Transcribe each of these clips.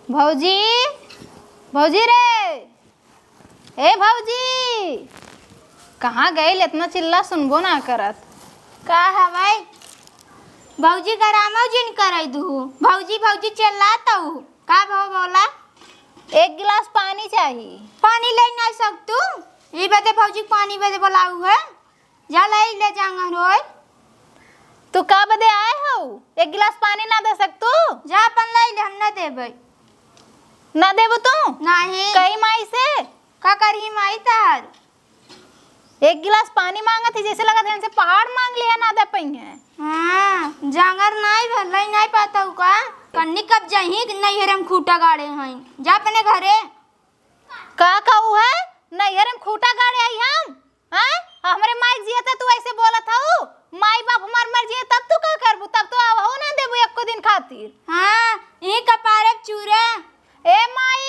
भौजी भौजी रे, ए भौजी कहाँ गए? इतना चिल्ला सुनबो ना करत। का हवाई भौजी गरामो जिन करई दू भौजी भौजी चिल्लाता हूँ। का भाव बोला? एक गिलास पानी चाहिए। पानी ले नहीं सकतू? ये बते भौजी पानी बदे बोलाऊ है, जा ले जांगा रोय। तू का बदे आए हो? एक गिलास पानी ना दे सकतू? जा अपन ले हम ना देबै। ना देबो तू? नहीं। कई माई से का करी माई तार? एक गिलास पानी मांगा थी, जैसे लगा था इनसे पहाड़ मांग लिया, ना दे पाई है। हाँ जांगर नहीं भले नहीं पाता हूँ का कन्नी कब जाही नहीं हरम खूटा गाड़े हैं। जा अपने घरे। का कहू है? नैहर में खूटा गाड़े आई हम? हैं? हमरे माई जिया था, तू ऐसे बोला था? माई बाप हमार मर जिए तब तू का करबू? तब तो आवहू ना देबू एको दिन खातिर। हाँ ये कपारे चूरे। ए माई,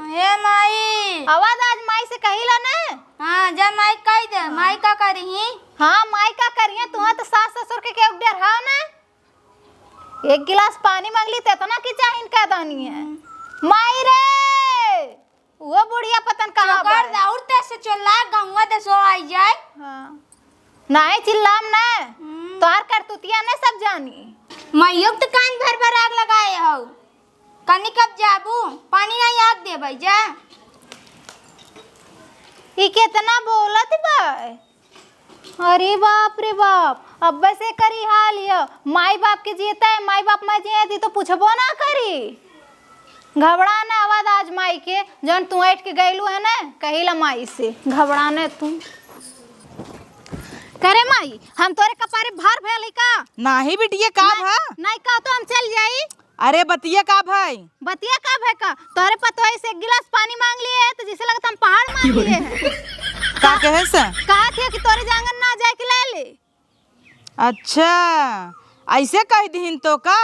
हे माई आवाज आज माई से कहिला ना। हाँ जा माई कह दे। माई का करही? हाँ माई का करिए, तू तो सास ससुर के केउ डरहाव ना। एक गिलास पानी मांगली ते तो ना कि चाहिन का दानी है। माई रे, वो बुढ़िया पतन कहाँ कर दाउर ते से चला गंगा ते सो आई जाए। हाँ नहीं चिल्लाम ना, तोहार करतुतिया ने सब जानी। माईयों तो कान भर भर आग लगाए हो। कनी कब जाबू? पानी नहीं आग दे भाई जा। ये कितना बोलत बा? अरे बाप रे बाप, अब से करी हाल ये। माई बाप के जीता है, माई बाप मैं जिए तो पूछबो ना करी। घबरा ना आवाज आज माई के, जन तू ऐठ के गईलू है ना, कहिला माई से घबरा ने तू। करे माई, हम तोरे कपारे भार भैली का? नाही बिटिया का भा? नहीं का तो हम चल जाई। अरे बतिया का भाई? बतिया का भै का? तोरे पतोई से एक गिलास पानी मांग लिए है तो जैसे लगता हम पहाड़ मांग लिए हैं। का कहे से? कहा थे कि तोरे जांगन ना जाए के ले ले। अच्छा ऐसे कह दीन तो का?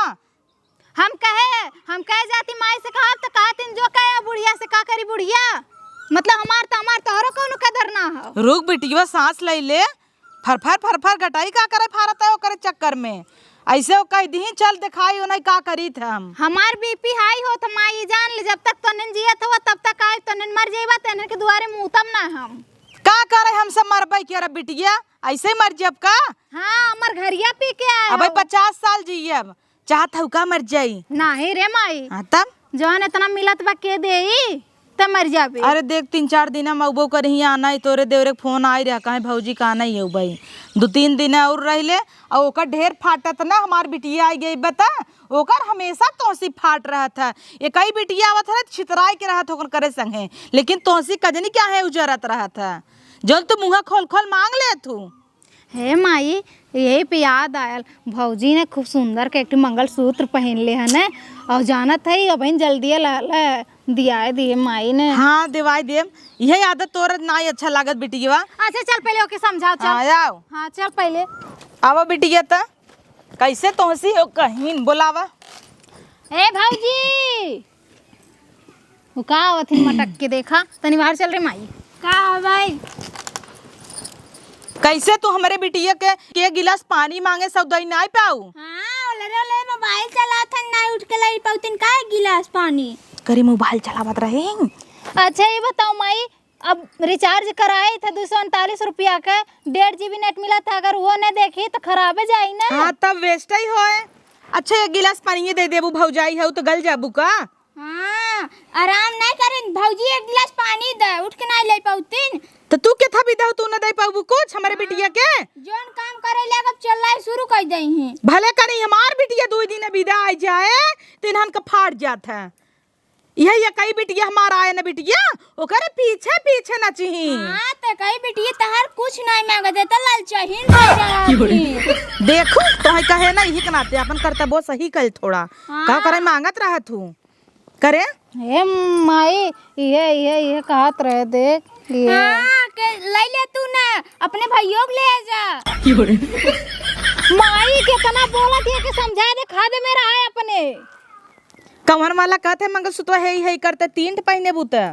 हम कहे जाती माई से कहा तो कहतिन जो कहे बुढ़िया से का करी बुढ़िया, मतलब हमार तोहरो कोनो कदर ना हो। रुक बिटिया सांस ले ले। फरफर गटाई का करे फारत है ओकरे चक्कर में। ऐसे वो कह दी चल दिखाई हो नहीं का करी थे हम। हमार बीपी हाई हो तो माई जान ले, जब तक तनन जियत हो तब तक आए, तनन मर जेबा तनन के दुआरे मुतम ना हम। का करे हम सब मरबै के? अरे बिटिया ऐसे ही मर जब का? हाँ हमर घरिया पी के आए अब 50 साल जियब, चाहत हु का मर जाई? नहीं रे माई, तब जौन इतना मिलत बा के देई त मर जाबे। अरे देख 3-4 दिन हम अबो कर ही आना ही, तोरे देवरे फोन आई रहा कहे भौजी का नहीं है भाई। 2-3 दिन और रहले और ओकर ढेर फाटत ना। हमार बिटिया आई गई बता, ओकर हमेशा तोसी फाट रहा था। ये कई बिटिया आवत है छितराई के रहा था ओकर करे संगे, लेकिन तोसी कजनी क्या है उजरत रहा था। जल तू मुँह खोल खोल मांग ले तू। हे माई यही पे याद आयल, भौजी ने खूब सुंदर के एक मंगलसूत्र पहन ले है न, और जानत है अब जल्दी दिया दिए माई ने। हाँ दिवाई दे, यही आदत तोर ना अच्छा लागत बिटिया। अच्छा चल पहले ओके समझाओ। चल आओ। हाँ चल पहले आवा बिटिया त कैसे तोहसी हो कहीं बोलावा। ए भौजी वो का आवत ही मटक के देखा तनी बाहर चल रे माई। का भाई कैसे तू हमारे बिटिया के गिलास पानी मांगे सौदाई नहीं पाऊ? हाँ ओले मोबाइल चलात हन ना उठ के लाई पाउतिन का गिलास पानी करी मोबाइल चलावत रहे। अच्छा ये बताओ माई, अब रिचार्ज कराए थे 239 रुपया का, 1.5 GB नेट मिला था, अगर वो न देखी तो खराबे जाई ना। हाँ तब वेस्ट ही होए। अच्छा एक गिलास पानी दे देबू भौजाई है तो गल जाबू का? हाँ आराम नहीं करें भौजी, एक गिलास पानी दे उठ के नहीं ले पाउतिन। तो तू के था विदा तू न दे पाऊ कुछ हमारे बिटिया के? जोन काम करे ले अब चलना शुरू कर दई हैं। भले करी हमार बिटिया 2 दिन विदा आ जाए तिनहन का फाट जात है। यही कई बिटिया हमारा आए ना बिटिया ओकरे पीछे पीछे न चिही। हाँ तो कई बिटिया तहार कुछ नहीं मांगे देता लाल चाहिए। देखो तो है कहे ना यही कनाते अपन कर्तव्य सही कल थोड़ा। का करे मांगत रहा तू करे? हे माई ये कहत रहे देख ये। हाँ के ले ले तू ना अपने भाइयों को ले जा। माई कितना बोला थी कि समझा दे, खा दे मेरा है अपने। कमर वाला कहते मंगलसूत्र है करते 3 पहने बुता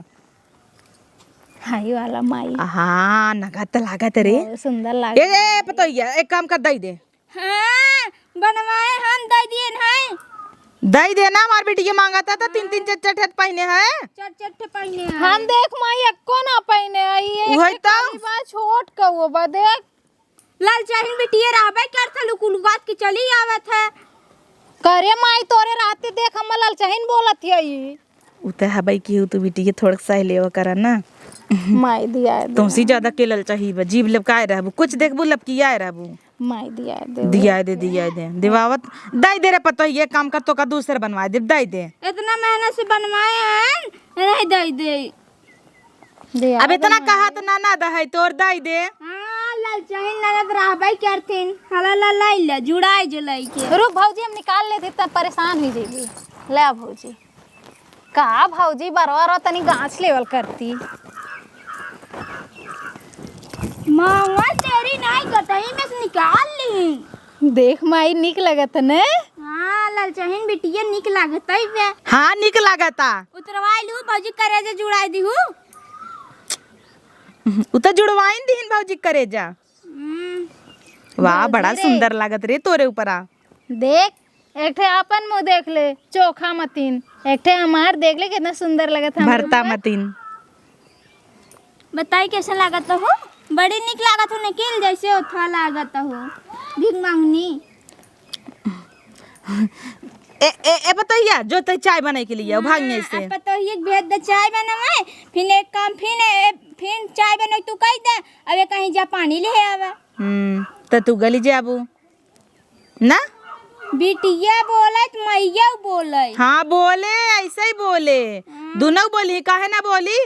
हाई वाला माई। हाँ नगत लागत रे, सुंदर लागे। ए पता ही है, एक काम कर दई दे। हाँ बनवाए हम दे दिए नहीं। दई देना हमार बेटी मांगा था 3-3 चट पहने है। चट पहने हम देख माई एको ना पहने आई वही तो। बा छोट कहो बा देख लाल चाहिन बिटिया रहबे कर थलु कुल बात के चली आवत है। करे माई तोरे राते देख हम लाल चहिन बोलत हई उते हबई की तू बेटी थोड़ा सा लेवा करा ना। माई दिया दे तुमसे ज्यादा के लल चाहिए जीव लपकाए रहबू कुछ देखबू लपकियाए रहबू। माई दिया दे दिया दे दिवावत दई दे रे पतो ये काम कर तो का दूसरे बनवा दे दई दे। इतना मेहनत से बनवाए हैं नहीं दे दे। दिया अब इतना कहा तो ना दे तोर दई दे। हां लाल चाहिन ननद रहबे करथिन हला ला ला जुड़ाई जलाई के। रुक भौजी हम निकाल लेते तब परेशान हो जेबी। ले आ भौजी का भौजी बरवार तनी गाछ लेवल करती मांगा तेरी नहीं कतई में से निकाल ली। देख माई निक लगत ने। हां लाल चाहिन बिटिया निक लागत है बे। हाँ निक लागता उतरवाई लू भौजी करे जे जुड़ाई दी हूं। उता जुड़वाइन दीन भौजी करे जा। वाह बड़ा सुंदर लागत रे तोरे ऊपरा। देख एक ठे अपन मुंह देख ले चोखा मतीन एक ठे हमार देख ले कितना सुंदर लगत है भरता मतीन। बताई कैसा लागत हो। बड़ी निक लागत हो निकल जैसे उठा लागत हो भीख मांगनी। ए बताइया जो ते चाय बनाए के लिए भागने से अब तो ये भेद दे चाय बनावे फिर एक काम फिर चाय बनो तू कह दे अबे कहीं जा पानी ले आवे। तो तू गली जाबू ना। बिटिया बोलत मैया बोले। हाँ बोले ऐसे ही बोले दोनों बोली काहे ना बोली।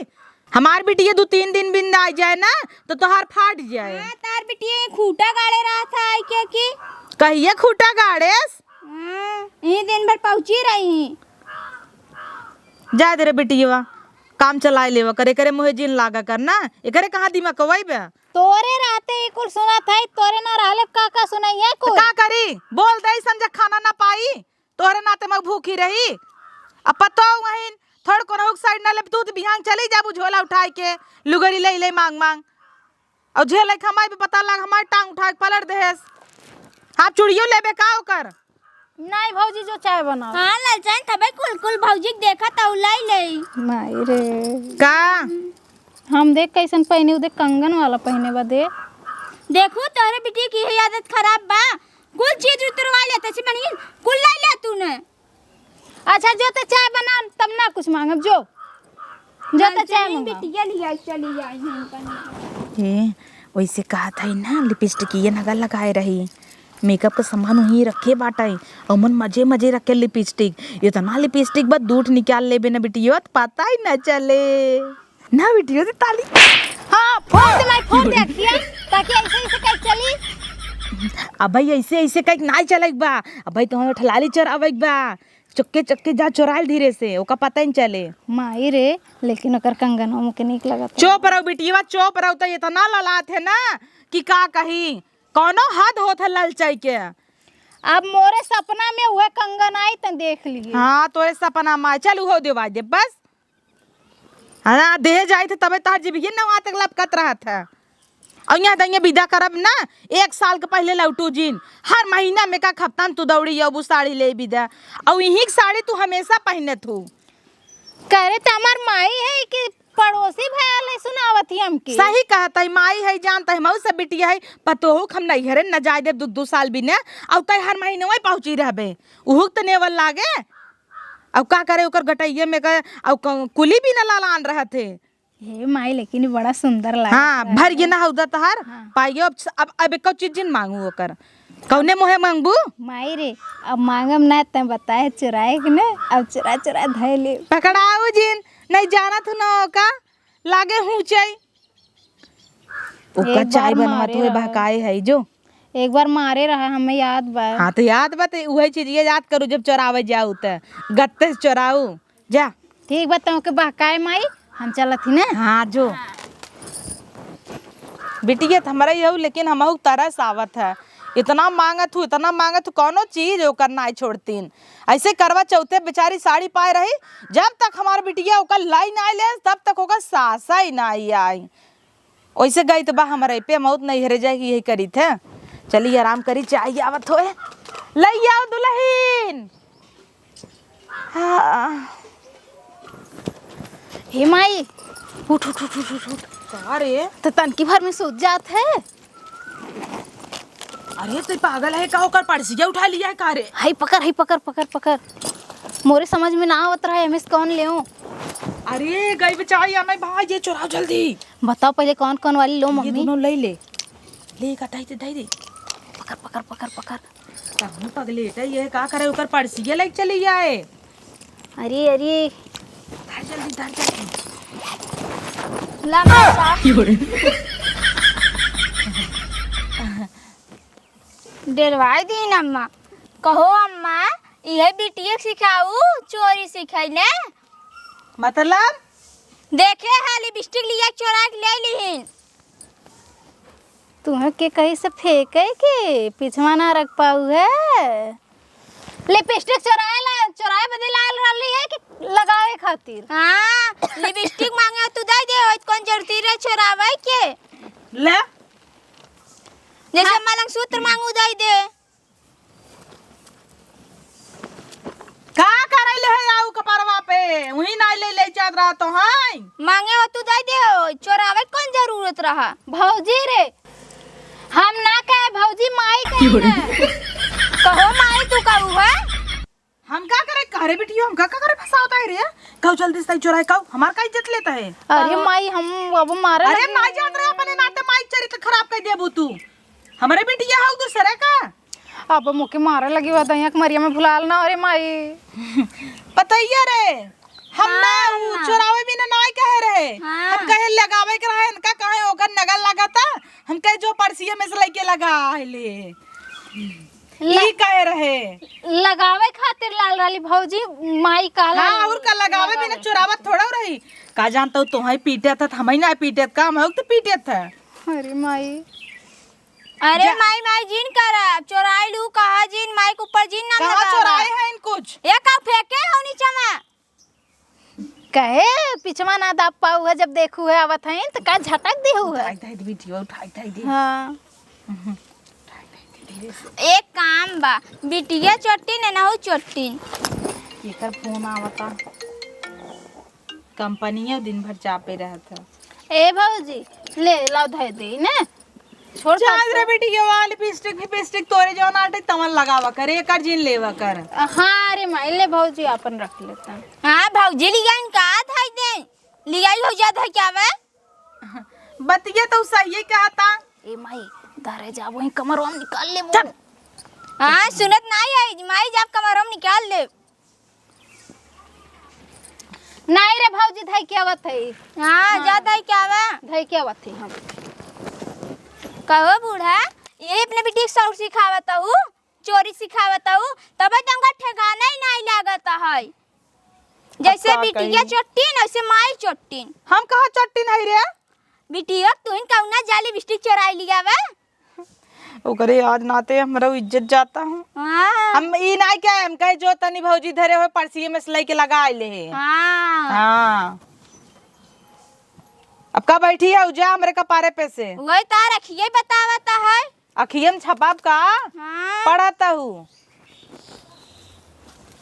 हमार बिटिया 2-3 दिन बिंद आ जाए ना तो तोहार फाट जाए। हां तार बिटिया खूटा गाड़े रहा था आई के की कहिए खूटा गाड़ेस। ये दिन भर पहुंची रही जा दे रे बिटिया काम चलाए लेवा करे मुहे जिन लागा करना एकरे कहां दिमाग कवई बे। तोरे रहते कुल सुना था तोरे ना रहले का सुनाइए तो कुल का करी बोल दे समझ खाना ना पाई तोरे नाते मैं भूखी रही। अब पतो वहीं थोड़ को हुक साइड ना ले दूध बिहांग चली जाबू झोला उठाए के लुगरी ले मांग और झेले खमाई भी पता लग हमार टांग उठा के पलट देस। आप चूड़ियों लेबे का ओकर नहीं भौजी जो चाय बनाओ। हां लालचन तबे कुल भौजी देखा तो लाई ले माई रे का हम देख कैसन पहने देख कंगन वाला पहने बा दे देखो तोरे बेटी की है आदत खराब बा कुल चीज उतरवा लेते से बनी कुल लाई ले तूने। अच्छा जो ते चाय बना तब ना कुछ मांगब जो ते चाय मांग बिटिया लिया चली जाई हम कनी। ए वैसे कहा था ना लिपस्टिक ये नगा लगाए रही मेकअप का सामान वहीं रखे बाटाई और मन मजे रखे लिपस्टिक इतना लिपस्टिक बस दूध निकाल ले बिना बिटियो पता ही ना चले ना बिटियो से ताली। हां फोन दे किया ताकि ऐसे कहीं चली। अब भाई ऐसे कहीं ना चलेक बा। अब भाई तुम्हारे ठलाली चरावेक बा चक्के जा चोराइल धीरे से ओका पता ही चले। माई रे लेकिन ओकर कंगन मुके निक लगत। चुप रहो बिटिया चुप रहो तो इतना ललात है ना कि का कही कौनो हद होत है ललचाई के। अब मोरे सपना में वह कंगन आई त देख लिए। हाँ तोरे सपना में चल हो देवा दे बस। हाँ दे जाए थे तबे तार जीविए ना वहाँ तक लपकत रहा था और यहाँ दंगे विदा करब ना 1 साल के पहले लौटू जिन हर महीना में का खपतान तू दौड़ी अबू साड़ी ले विदा और यही साड़ी तू हमेशा पहने तू करे त हमार माई है कि पड़ोसी भैया ले सुनावत ही हमके। सही कहता माई है जानता है मऊ सब बिटिया है पतो हो हम नहीं हरे न जाए दे 2 साल भी ने अब तय हर महीने वही पहुंची रहबे उहुक त नेवल लागे अब का करे ओकर गटैये में का अब कुली भी न लालान रहे थे। हे माई लेकिन बड़ा सुंदर लगा। हाँ भर गे ना हौदा तहार पाइयो अब एक चीज जिन मांगू ओकर कौने मोहे मांगबू। माई रे अब मांगम ना त बताए चुराए कि ना अब चुरा धै ले पकड़ाऊ जिन नहीं जाना तू ना का लागे हूँ चाय ओका चाय बनवा तो बहकाए है जो एक बार मारे रहा हमें याद बा। हाँ तो याद बा तो वही चीज ये याद करू जब चोरावे जाऊ त गत्ते से चोराऊ जा ठीक बताओ के बहकाए माई हम चलत ही ना। हाँ जो बिटिया हमारा यू लेकिन हम तरस आवत है इतना मांगत हूँ कौनो चीज ओकर ना छोड़तीन ऐसे करवा चौथे बेचारी साड़ी पाए रही जब तक हमार बिटिया ओकर लाई ना ले तब तक ओकर सासा ही ना आई वैसे गई तो बा हमारे पे मौत नहीं हरे जाए यही करी थे चलिए आराम करी चाय आवत होए लई आओ दुल्हन हाँ। हे माई उठ उठ उठ उठ उठ उठ। का रे? तो तनकी भर में सूझ जात है। अरे तू पागल है का? होकर पर्सिया उठा लिया है का रे? हाई पकड़ हाई पकड़ पकड़ पकड़। मोरे समझ में ना आवत रहा है एमएस कौन ले अरे गई बेचारी आना भाई, ये चुराओ जल्दी। बताओ पहले कौन कौन वाली लो ये मम्मी। दोनों ले का दाई दे। पकड़ पकड़ पकड़ पकड़। कहूं पगले ये का करे? होकर पर्सिया लेके चली जाए। अरे अरे धर जल्दी। ला डरवाई दी अम्मा। कहो अम्मा यह बिटिया सिखाऊ चोरी सिखाई ने। मतलब देखे है लिपस्टिक लिया चोरा के ले लीन। तुम्हें के कहीं से फेंके के पिछवा ना रख पाऊ है। लिपस्टिक चोराए बदे लाल रही है कि लगावे खातिर। हाँ लिपस्टिक मांगे तू दे दे कौन जरूरती रे चोरावे के। ले जैसे मलंग सूत्र मांगू दे दे। का करैले है आऊ कपरवा पे? वही ना ले चादरा तो है। मांगे हो तू दे दे चोरावे कौन जरूरत रहा। भौजी रे हम ना कहे भौजी माई कहे। कहो माई तू कहू है। हम का करे? करे बिटियो हम का करे फसावता है रे? कहो जल्दी से चोराए कहो, हमार का इज्जत लेता है। अरे माई हम अब मारे अरे ना जान रहे अपने नाते माई चरित्र खराब कर देबू तू। हमारे बिटिया हाउ दूसरे का। अब मुके मारे लगी हुआ दहिया के मरिया में भुलाल ना। अरे माई पता ही है रे हम ना चोरावे भी ना कहे रहे। हम कहे लगावे के रहे इनका कहे होकर नगल लगाता। हम कहे जो पर्सिया में से लेके लगा ले ये कहे रहे लगावे खातिर लाल राली भौजी माई काला। हाँ और का लगावे भी ना चोरावत थोड़ा रही। का जानता हूँ तुम्हें पीटे था हमें ना पीटे काम है तो पीटे था। अरे माई अरे माई जिन करा चोराई लू कहा जिन माई के ऊपर जिन ना कहाँ चोराए हैं इन कुछ? ये का फेंके हो नीचे में। कहे पिछवा ना दाब पाऊ है जब देखू है आवत है तो का झटक दे हुआ है। उठाई वीडियो उठाई दे। हाँ एक काम बा बिटिया चट्टी ने ना हो चट्टी। एकर फोन आवता कंपनी दिन भर चापे रहता। ए भौजी ले लाओ धै दे ने छोड़ चादरा बिटिया वाली लिपस्टिक तोरे जो नाटे तमन लगावा करे एकर जिन लेवा कर। हाँ अरे माई ले भौजी अपन रख लेता। हाँ भौजी लिया इनका था दे लिया हो जाता है क्या वे। बतिया तो सही कहता। ए माई धरे जा वही कमर हम निकाल ले। हाँ सुनत नहीं है माई जब कमर हम निकाल ले। नहीं रे भौजी धै के आवत है। हाँ जाता है क्या वे। धै के आवत है। हम कहो बूढ़ा ये अपने बेटी सौर सिखावता हूँ चोरी सिखावता हूँ तब तुमका ठिकाना ही नहीं लागता है। जैसे बिटिया चट्टीन वैसे माई चट्टीन। हम कहा चट्टी नहीं रे बिटिया तू इन कौना जाली बिस्टिक चोराई लिया वे। ओकरे आज नाते हमरा इज्जत जाता हूँ। हाँ हम ई नहीं क्या हम कहे जो तनी भौजी धरे हो पर्सिये में से लेके लगा ले है। हाँ हाँ अब का बैठी है उजा हमरे कपारे पे से वही तार अखिये बतावता है। अखियम छपाब का हाँ पढ़ाता हूँ।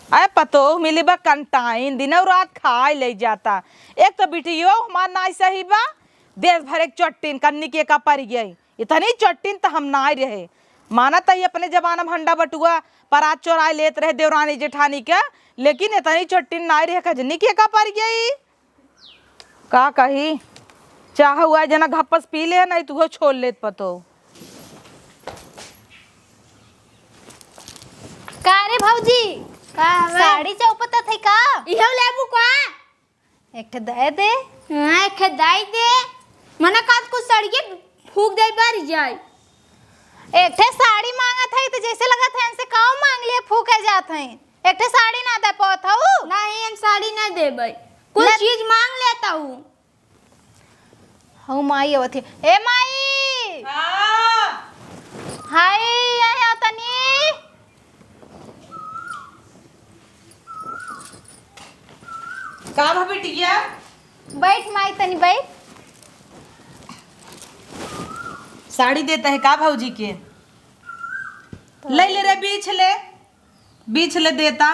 अरे पतो मिली बा कंटाइन दिन और रात खाए ले जाता। एक तो बिटियो हमार नाई सही बा देश भर एक चट्टीन कन्नी के का पड़ गई। इतनी चट्टीन तो हम ना रहे माना तही अपने जमाना में हंडा बटुआ परात चोराए लेत रहे देवरानी जेठानी के। लेकिन इतनी चट्टीन ना रहे कजनी के का पड़ गई। का कही चाह हुआ जना घपस पी ले नहीं तू छोड़ लेत पतो। का रे भौजी का साड़ी चौपता थे का। इहो लेबू का एक ठे दे दे। हाँ एक दाई दे मना काट को सड़िए फूक दे पर जाए। एक ठे साड़ी मांगत है तो जैसे लगत है इनसे काऊ मांग लिए फूके जात है। एक ठे साड़ी ना दे पात हूँ। नहीं हम साड़ी ना देबै कुछ चीज मांग लेता हूँ। हूँ माई आवत है। ए माई हाय आया तनी। का भा बिटिया बैठ माई तनी बैठ। साड़ी देता है का भौजी के ले रे बीच ले देता।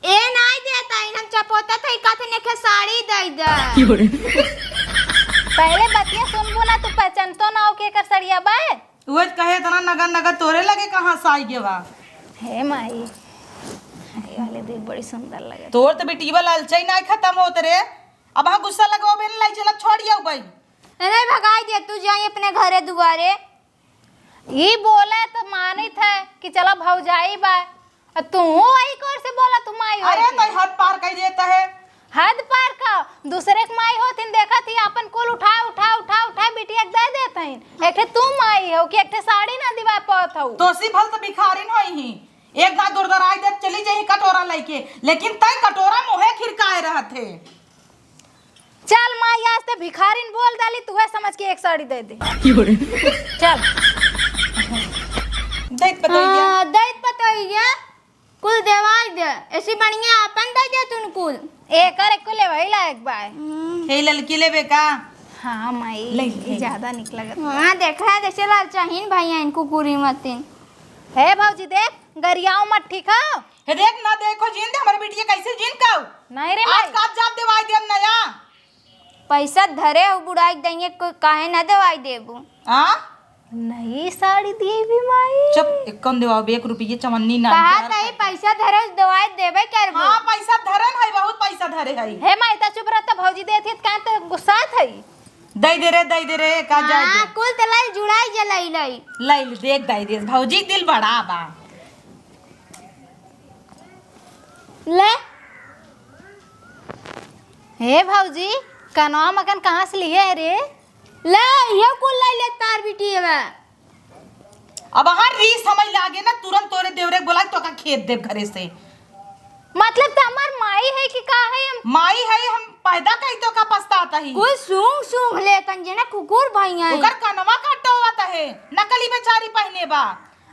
ए नहीं देता हम चपोता थे कथने के साड़ी दे दे। पहले बतिया सुनबो ना तू पहचानतो ना हो के कर सड़िया बा। वो कहे इतना नगर नगर तोरे लगे कहाँ से आई गेवा। हे माई ये वाले देख बड़ी सुंदर लगे। तोर तो बेटीवा लालचाई ना खत्म होत रे। अब हाँ गुस्सा लगाओ बेन लाई चला छोड़िया भाई। नहीं भगाई दे तू जाई अपने घरे दुआरे। ये बोले तो मानी था कि चलो भौजाई बा तू आई कर से बोला तुम आई हो। अरे तो हद पार कर देता है। हद पार का दूसरे के माई होतिन देखा थी अपन कुल उठा उठा उठा उठा बिटिया दे देते हैं। एक तुम आई हो कि एक साड़ी ना दिवा पात हो। तो सी भल तो भिखारिन होई ही एक ना दूर दराई दे चली जाही कटोरा लेके लेकिन तय कटोरा मोहे खिरकाए रहत थे। चल माई आज ते भिखारिन बोल डाली तू है समझ के एक साड़ी दे दे। चल देख बताइए। हां दैत बताइए कुल देवाई दे ऐसी बढ़िया अपन दे दे तुन कुल एक और एक को ले वही लायक बा। हे ललकी लेबे का। हाँ माई ले, ये ज्यादा निकलगा। हां देखा है जैसे लाल चाहिन भैया इनको पूरी मतिन। हे भौजी देख गरियाओ मत ठीक है। हे देख ना देखो जीन दे हमारे बेटिया कैसे जीन का नहीं रे आज माई का जाब देवाई देम नया पैसा धरे हो बुढ़ाई देंगे काहे ना दवाई देबू। हां नई साड़ी दी भी माई। चुप एकन देवा 1 रुपये चवन्नी ना। कहा नहीं पैसा धरे दवाई देबे करबो। हां पैसा धरन है बहुत पैसा धरे है। हे माई ता चुप रहता भौजी देती काहे तो गुस्सा थई। दई दे रे का जाय हां दे। कुल तलाई जुड़ाई जलाई लई लई देख दई दे भौजी दिल बड़ा बा। ले हे भौजी कनवा मकान कहाँ से लिए है रे। ले ये कुल लाई ले तार बिटी है। अब हर री समझ लागे ना तुरंत तोरे देवरे बोला तो का खेत देव घरे से। मतलब तो हमार माई है कि का है हम। माई है हम पैदा कई तो का पछताता ही। कुल सूंघ सूंघ ले तंजे ना कुकुर भैया ओकर कनवा कटवाता है नकली बेचारी पहने बा।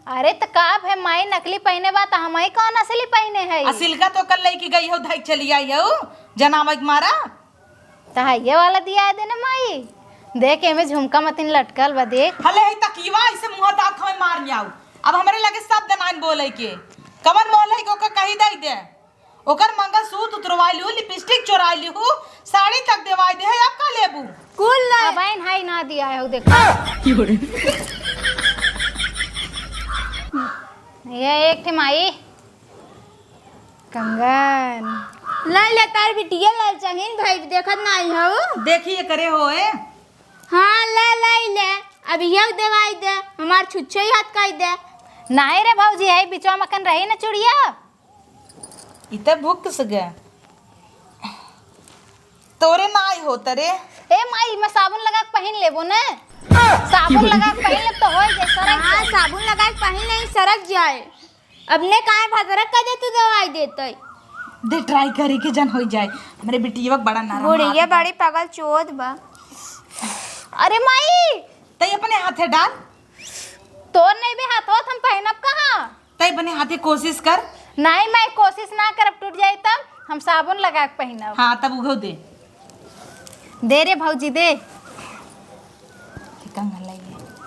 अरे तो काब है माई नकली पहने बा तो हमारी कौन असली पहने है। असिल का तो कल लेके गई हो धई चली आई हो जनावक मारा। तो ये वाला दिया है देने माई देख एमे झुमका मतिन लटकल बा देख। हले है तकीवा ऐसे मुंह दांत खवे मार नियाऊ। अब हमरे लगे सब दनान बोले के कमर मोल है को कही दई दे ओकर मंगलसूत्र उतरवाई लियो लिपस्टिक चोराई लियो साड़ी तक देवाई दे अब का लेबू। कुल लाई अब आइन हाई ना दिया है देखो। ये एक थी माई कंगन ले ले तार बिटी लाल चाहिन भाई देखत नहीं हो। देखिए करे होए। हां ले ले ले अब ये दवाई दे हमार छुच्छे ही हाथ काई दे। नहीं रे भौजी है बिचवा मकन रही ना चुड़िया। इते भूख सगे तोरे नाई हो तरे। ए माई मैं साबुन लगा के पहन लेबो ना। साबुन लगा के पहन ले तो हो जाए सरक। हां साबुन लगा के पहन नहीं सरक जाए। अपने काहे भदरक का दे तू दवाई देतई दे ट्राई करे के जन हो जाए हमरे बिटिया बड़ा नरम। बुढ़िया बड़ी पागल चोद बा। अरे माई तई अपने हाथे डाल। तोर नहीं भी हाथ होत हम पहनब कहाँ। तई अपने हाथे कोशिश कर। नहीं मैं कोशिश ना करब टूट जाए तब हम साबुन लगा के पहनब। हाँ तब उघो दे दे रे भौजी दे। कंगन लाई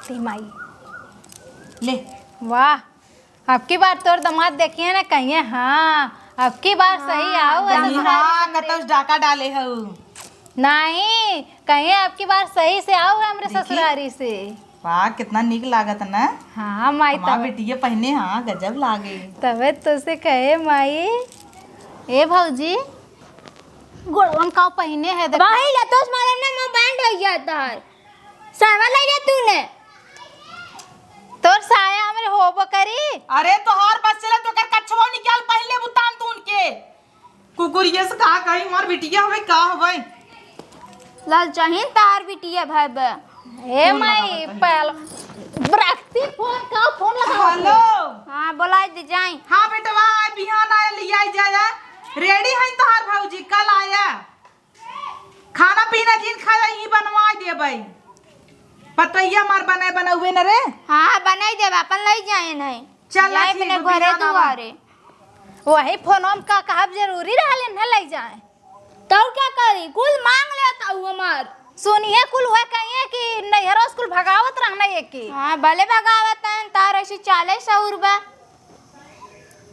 ती माई ले। वाह अब की बार तोर दामाद देखिए ना कहिए हाँ अब की बार सही आओ ऐसे हाँ कतौ डाका डाले हो। नहीं कहिए अब की बार सही से आओ हमरे ससुरारी से। वाह कितना निक लागत ना। हाँ माई हमार तब बेटिया पहने हाँ गजब लागे। तबे तुझसे कहे माई ए भौजी गोड़वन का पहने है देख। भाई लतोस मारे ना मैं बैंड हो जाता है सावा ले ले तूने। तोर साया हमरे होबो करी। अरे तोहार बस चले तो कर कछवा निकाल पहले बुतान तून के कुकुरिया से का कही मार बिटिया हवे का हवे। लाल चाहिन तार बिटिया भाई बे। ए माई पहल ब्रक्ति फोन का फोन लगा। हेलो हां बुलाई दे जाई। हाँ बेटवा बिहान आया लिया जाया रेडी है तोहार भौजी कल आया खाना पीना जिन खाया ही बनवा देबई पतैया मार बनाए बनौवे न रे। हां बनाई दे अपन लई जाए नहीं चल लाई अपने घरे दुआरे। वही फोन हम का कहब जरूरी रहले न ले जाए। तो क्या करी कुल मांग लेता हूं हमार। सुनिए कुल हुआ कहिए कि नैहरा स्कूल भगावत रहना एक की। हां भले भगावत है तार ऐसे 40 100 रुपया।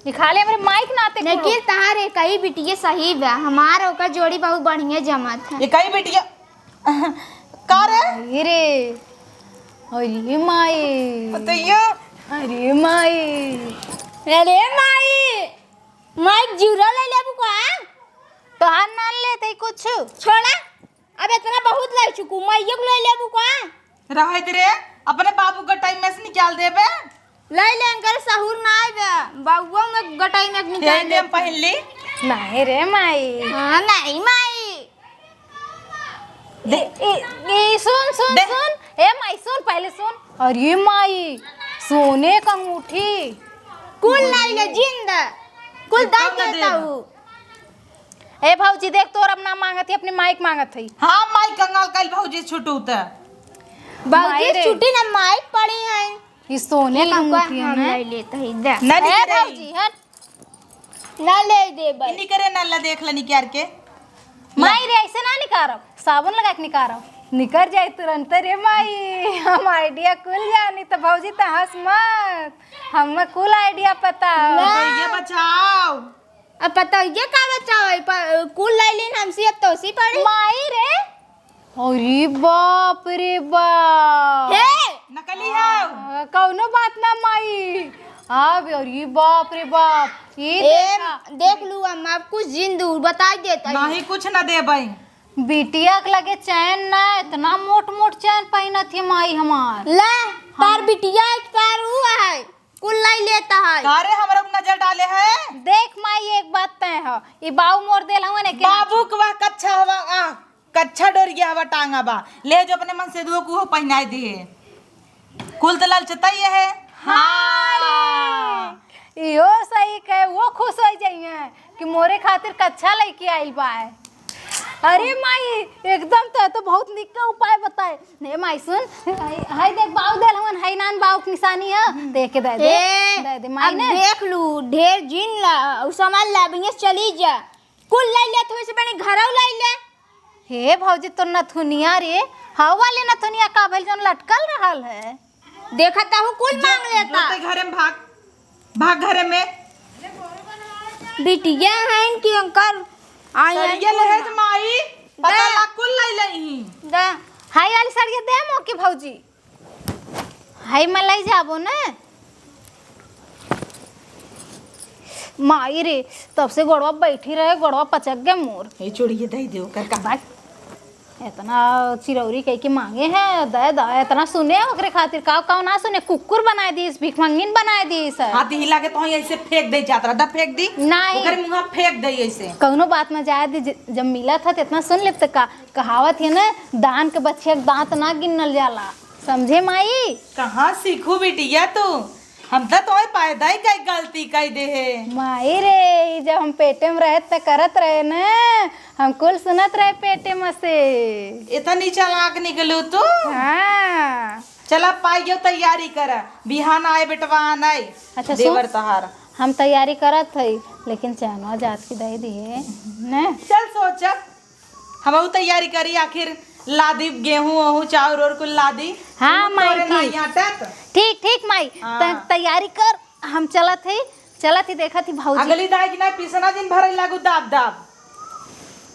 ये खाली हमरे माइक नाते लेकिन तारे कई बिटिया सही बा, हमार ओकर जोड़ी बहुत बढ़िया जमत है। ये कई बेटिया का रे अरे अरे माई बताइए। अरे माई अरे माई माइक जीरो ले लेबू का? तोहार नाल लेते कुछ छोड़ा, अब इतना बहुत ले चुकू, माइक ले लेबू का? रहे रे अपने बाबू का टाइम में से निकाल देबे। ले लेंकर सहूर ना आवे, बाबुआ में गटाई में निकाल दे पहन ली। नहीं रे माई। हां नहीं माई दे ए सुन सुन दे। सुन ए माई सुन पहले सुन। अरे माई सोने का अंगूठी कुल लाई ले जिंदा कुल कब दाई ना देता देगा? हूँ। ए भौजी देख तोर अपना मांगत थी अपनी माइक मांगत थी। हाँ माई कंगाल कल भौजी छुटू त बाबूजी रे। छुट्टी ना माइक पड़ी है। ये सोने का अंगूठी है हम ना। ले लेते ही दे न ए दिख रही भौजी हट। ना ले दे भाई। इन्हीं करे नल्ला देख ले निकाल के। माई रे ऐसे ना निकारब, साबुन लगा के निकारब, निकर जाए तुरंत रे माई। हम आइडिया कुल जानी तो भौजी तो हंस मत, हम कुल आइडिया पता। तो ये बचाओ। अब पता ये का बचाओ है कुल लाई लेन हमसे तो सी पड़ी माई रे अरे बाप रे बाप हे नकली है। कौनो बात ना माई। अब अरे बाप रे बाप ये ए देखा देख लू हम आपको जिंदू बता देता नहीं कुछ न दे भाई। बिटिया के लगे चैन ना इतना मोट मोट चैन पहनत है माई हमार। ले तार बिटिया एक तार हुआ है कुल लाई लेता है। तारे हमरा को नजर डाले है। देख माई एक बात तय है ये बाऊ मोर देल हवन ने के बाबू के वह कच्चा हवा कच्चा डोरिया हवा टांगा बा ले जो अपने मन से दुओ को पहनाई दिए कुल तो लाल चताई है। हाँ यो सही कहे वो खुश हो जाइए कि मोरे खातिर कच्चा लेके आइल बा। अरे माई एकदम तो बहुत निक का उपाय बताए। ने माई सुन हाय देख बाऊ देल हवन हाय नान बाऊ की निशानी है देख के दे दे माई अब ने। देख लू ढेर जिन ला उ सामान ला बिंगे चली जा कुल लाई ले थोड़ी से बने घरौ लाई ले। हे भौजी तो नथुनिया रे हवा वाले नथुनिया का भइल जौन लटकल रहल है। देखता हूँ कुल मांग लेता जो घरे में भाग घरे में बिटिया है इनकी अंकर सरिया ले है तो माई पता ला कुल लाई लई दा हाय वाली साड़ी दे मोके भौजी हाय मैं ले जाबो ना माई रे तब से गोड़वा बैठी रहे गोड़वा पचक गए मोर। ये चोड़िए दे दो कर का भाई इतना चिरौरी कह के मांगे हैं दे दा इतना सुने ओकरे खातिर का ना सुने कुकुर बनाए दी भीख मंगिन बनाए दी सर। हाथी हिला के तो ऐसे फेंक दे जाता दा फेंक दी नहीं ओकरे मुंह फेंक दे ऐसे कौनो बात में जाए दी जब मिला था तो इतना सुन ले तो का कहावत है ना दान के बच्चे दांत ना गिनल जाला समझे माई। कहाँ सीखू बिटिया तू हम तो पैदा ही कई गलती कई दे है। माई रे जब हम पेटे में रहे तो करत रहे ना हम कुल सुनत रहे पेटे में से। इतनी चालाक निकलू तू। हाँ चला पाई गयो तैयारी कर बिहान आए बेटवा आए। अच्छा देवर सुन तहार हम तैयारी करत हई लेकिन चैनवा जात की दे दिए ने। चल सोच हम तैयारी करी आखिर लादी गेहूं ओहू चाउर और कुल लादी। हाँ तू माई तोरे ना ठीक यहाँ तक। ठीक ठीक माई हाँ। तैयारी कर हम चलत ही देखत ही भौजी। अगली दाई की ना पिसना दिन भर लागू दाब दाब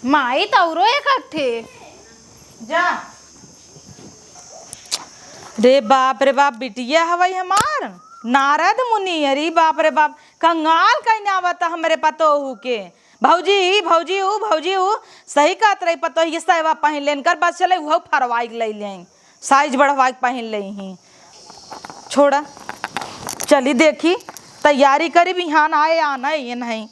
माई तौरो इकट्ठे जा। रे बाप बिटिया हवाई हमार नारद मुनि अरे बाप रे बाप कंगाल कहीं आवता हमरे पतोहू के भौजी भौजी ऊ सही कहत रही पतो ये सहवा पहन लेन कर बस चले वो फरवाई ले लें साइज बढ़वा के पहन ले ही छोड़ा चली देखी तैयारी करी बिहान आए आना ये नहीं